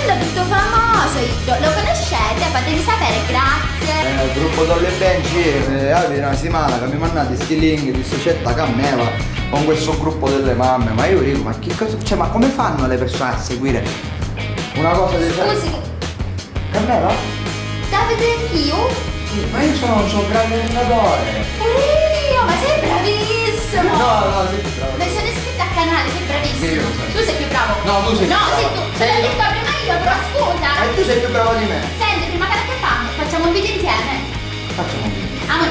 tutto famoso, lo conoscete? Fatemi sapere, grazie. Il gruppo Dolle Benci, una settimana che mi mandate sti link di società Cammela con questo gruppo delle mamme, ma io dico, ma che cosa, cioè, ma come fanno le persone a seguire una cosa del genere? Scusi, Cammela? Davidekyo? Sì, ma io sono un grande allenatore. Pure io, ma sei bravissimo! No, sei più bravo. Mi sono iscritta al canale, sei bravissimo. Sì, lo so. Tu sei più bravo. No, tu sei più No, bravo. sei tu. Te l'ho detto prima io, però scusa. E tu sei più bravo di me. Senti, prima che facciamo un video insieme. Facciamo un video. Amore,